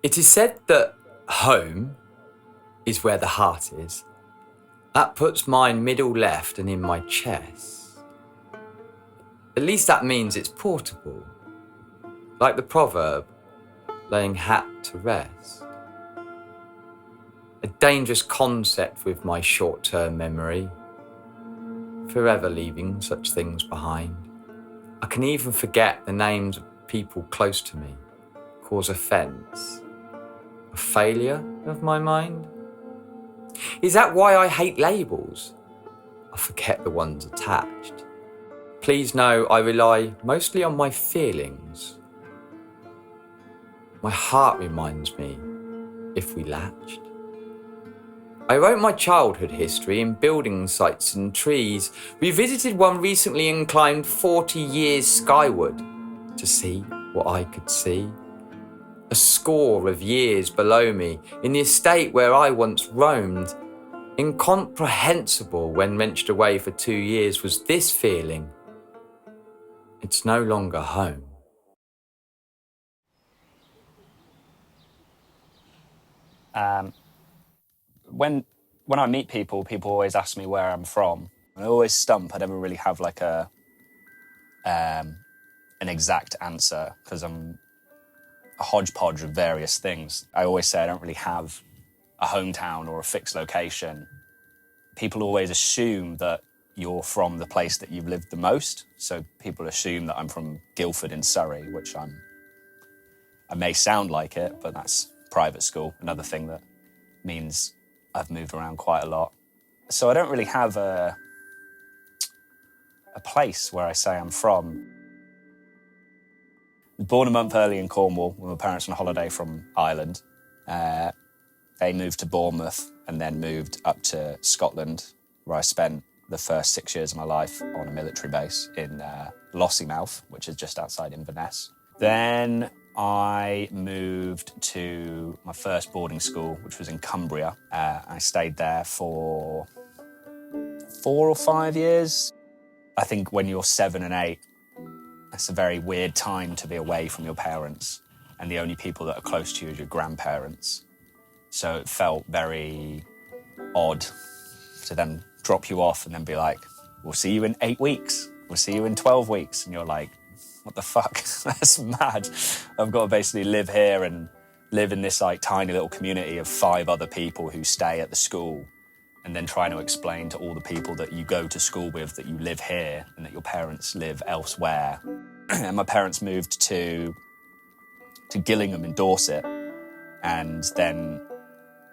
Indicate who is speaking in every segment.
Speaker 1: It is said that home is where the heart is. That puts mine middle left and in my chest. At least that means it's portable. Like the proverb, laying hat to rest. A dangerous concept with my short-term memory. Forever leaving such things behind. I can even forget the names of people close to me, cause offence. A failure of my mind? Is that why I hate labels? I forget the ones attached. Please know I rely mostly on my feelings. My heart reminds me if we latched. I wrote my childhood history in building sites and trees, revisited one recently and climbed 40 years skyward to see what I could see. A score of years below me in the estate where I once roamed. Incomprehensible when wrenched away for 2 years was this feeling. It's no longer home.
Speaker 2: When I meet people always ask me where I'm from. I always stump. I never really have like an exact answer because I'm a hodgepodge of various things. I always say I don't really have a hometown or a fixed location. People always assume that you're from the place that you've lived the most. So people assume that I'm from Guildford in Surrey, which I may sound like it, but that's private school, another thing that means I've moved around quite a lot. So I don't really have a place where I say I'm from. I was born a month early in Cornwall with my parents on holiday from Ireland. They moved to Bournemouth and then moved up to Scotland, where I spent the first 6 years of my life on a military base in Lossiemouth, which is just outside Inverness. Then I moved to my first boarding school, which was in Cumbria. I stayed there for 4 or 5 years. I think when you're 7 and 8, it's a very weird time to be away from your parents, and the only people that are close to you is your grandparents. So it felt very odd to then drop you off and then be like, we'll see you in 8 weeks. We'll see you in 12 weeks. And you're like, what the fuck? That's mad. I've got to basically live here and live in this like tiny little community of 5 other people who stay at the school, and then trying to explain to all the people that you go to school with that you live here and that your parents live elsewhere. And my parents moved to Gillingham in Dorset, and then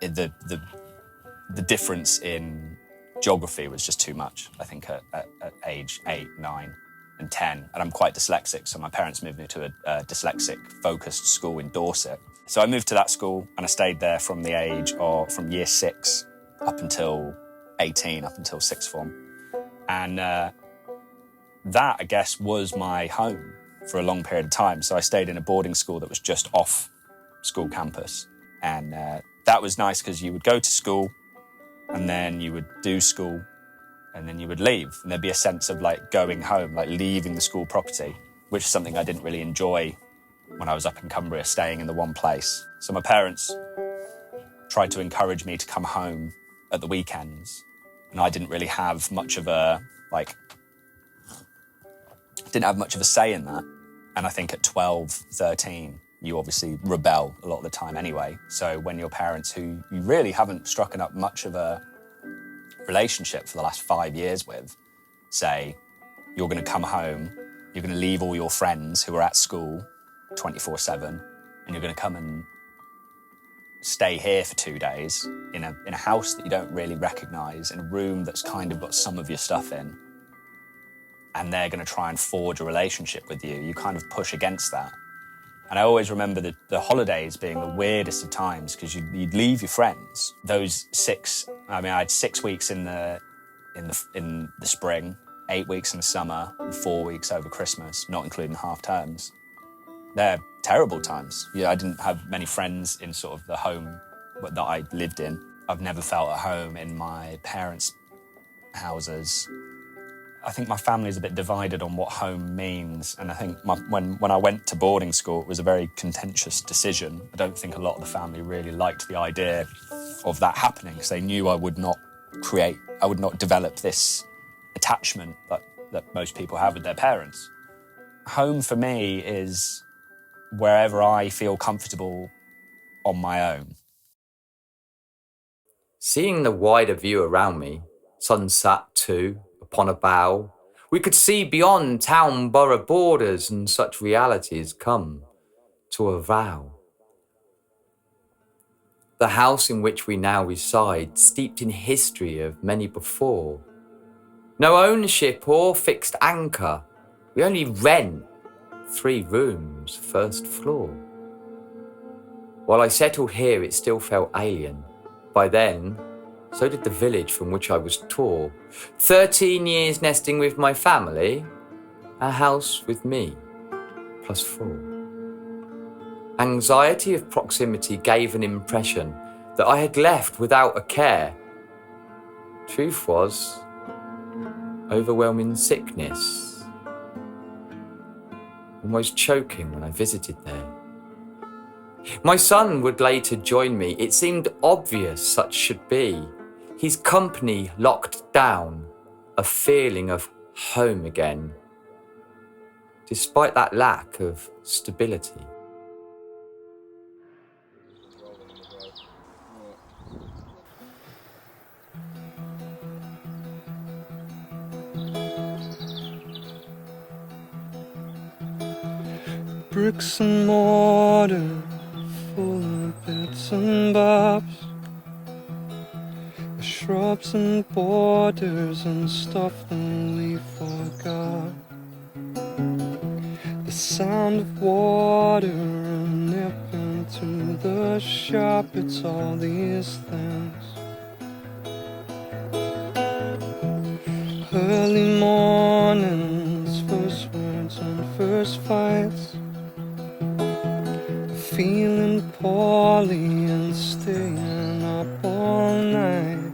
Speaker 2: the difference in geography was just too much, I think, at age 8, 9 and 10. And I'm quite dyslexic, so my parents moved me to a dyslexic-focused school in Dorset. So I moved to that school, and I stayed there from year 6 up until 18, up until sixth form. And that, I guess, was my home for a long period of time. So I stayed in a boarding school that was just off school campus. And that was nice because you would go to school and then you would do school and then you would leave. And there'd be a sense of like going home, like leaving the school property, which is something I didn't really enjoy when I was up in Cumbria, staying in the one place. So my parents tried to encourage me to come home at the weekends. And I didn't really have much of a, say in that. And I think at 12, 13, you obviously rebel a lot of the time anyway. So when your parents, who you really haven't struck up much of a relationship for the last 5 years with, say, you're going to come home, you're going to leave all your friends who are at school 24/7, and you're going to come and stay here for 2 days in a house that you don't really recognise, in a room that's kind of got some of your stuff in, and they're going to try and forge a relationship with you. You kind of push against that. And I always remember the holidays being the weirdest of times because you'd leave your friends. Those I had 6 weeks in the spring, 8 weeks in the summer, and 4 weeks over Christmas, not including half terms. They're terrible times. I didn't have many friends in sort of the home that I lived in. I've never felt at home in my parents' houses. I think my family's a bit divided on what home means, and I think when I went to boarding school, it was a very contentious decision. I don't think a lot of the family really liked the idea of that happening, because they knew I would not develop this attachment that most people have with their parents. Home for me is wherever I feel comfortable on my own.
Speaker 1: Seeing the wider view around me, sun sat too, upon a bough, we could see beyond town-borough borders, and such realities come to a vow. The house in which we now reside, steeped in history of many before. No ownership or fixed anchor, we only rent 3 rooms, first floor. While I settled here, it still felt alien. By then, so did the village from which I was taught. 13 years nesting with my family, a house with me, +4. Anxiety of proximity gave an impression that I had left without a care. Truth was, overwhelming sickness, almost choking when I visited there. My son would later join me. It seemed obvious such should be. His company locked down, a feeling of home again, despite that lack of stability.
Speaker 3: Bricks and mortar, full of bits and bobs, shrubs and borders and stuff that we forgot. The sound of water and nip into the shop, it's all these things. Early mornings, first words and first fights, feeling poorly and staying up all night.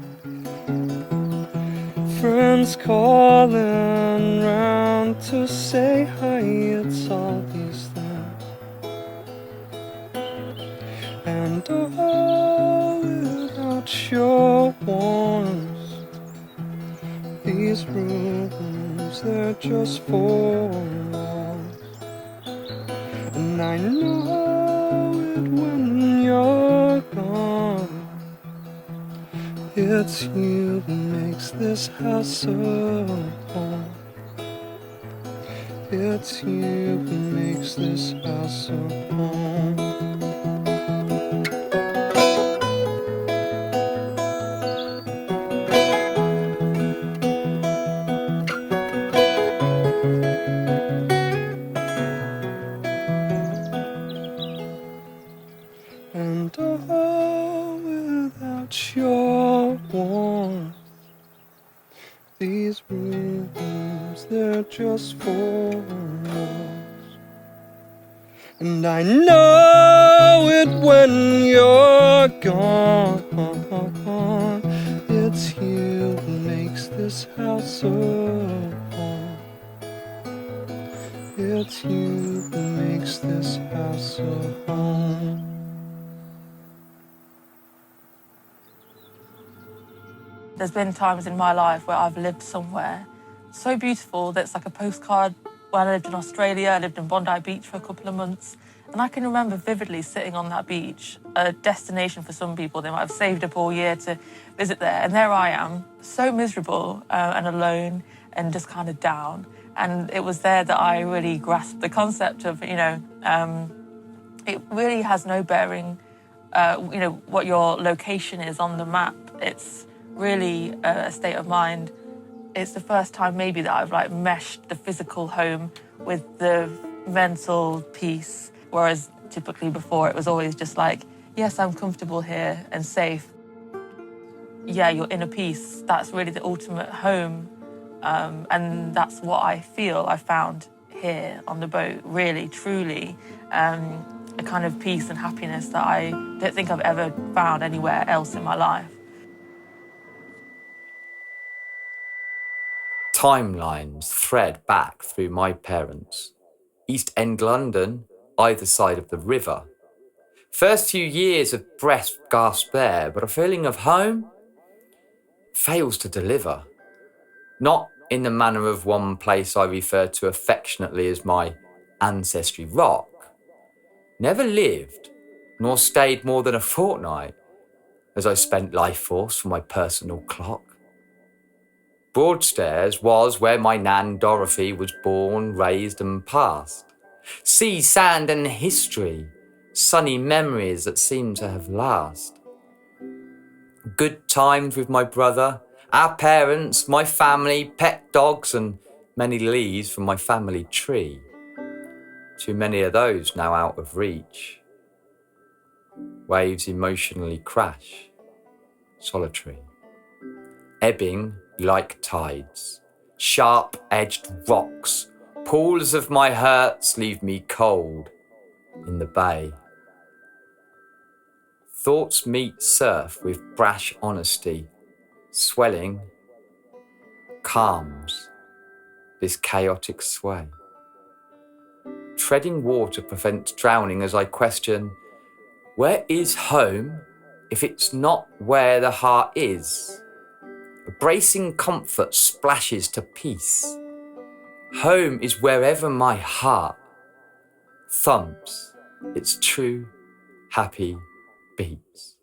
Speaker 3: Friends calling round to say hi, it's all these things. And all without your warmth, these rooms, they're just 4 walls. And I know it when you're gone. It's you who makes this house a home. It's you who makes this house a home. And all without your warmth, these rooms, they're just 4 walls. And I know it when you're gone. It's you who makes this house a home. It's you who makes this house a home.
Speaker 4: There's been times in my life where I've lived somewhere so beautiful that it's like a postcard. When I lived in Australia, I lived in Bondi Beach for a couple of months, and I can remember vividly sitting on that beach, a destination for some people. They might have saved up all year to visit there, and there I am, so miserable and alone and just kind of down. And it was there that I really grasped the concept of, it really has no bearing, what your location is on the map. It's really a state of mind. It's the first time maybe that I've meshed the physical home with the mental peace, whereas typically before it was always just yes, I'm comfortable here and safe. Yeah, your inner peace, that's really the ultimate home, and that's what I feel I found here on the boat, really, truly, a kind of peace and happiness that I don't think I've ever found anywhere else in my life.
Speaker 1: timelines thread back through my parents. East End London, either side of the river. First few years of breath gasp there, but a feeling of home fails to deliver. Not in the manner of one place I refer to affectionately as my ancestry rock. Never lived, nor stayed more than a fortnight, as I spent life force for my personal clock. Broadstairs was where my Nan Dorothy was born, raised and passed. Sea, sand and history, sunny memories that seem to have last. Good times with my brother, our parents, my family, pet dogs and many leaves from my family tree. Too many of those now out of reach. Waves emotionally crash, solitary. Ebbing like tides, sharp-edged rocks, pools of my hurts leave me cold in the bay. Thoughts meet surf with brash honesty, swelling calms this chaotic sway. Treading water prevents drowning as I question, where is home if it's not where the heart is? A bracing comfort splashes to peace. Home is wherever my heart thumps its true, happy beats.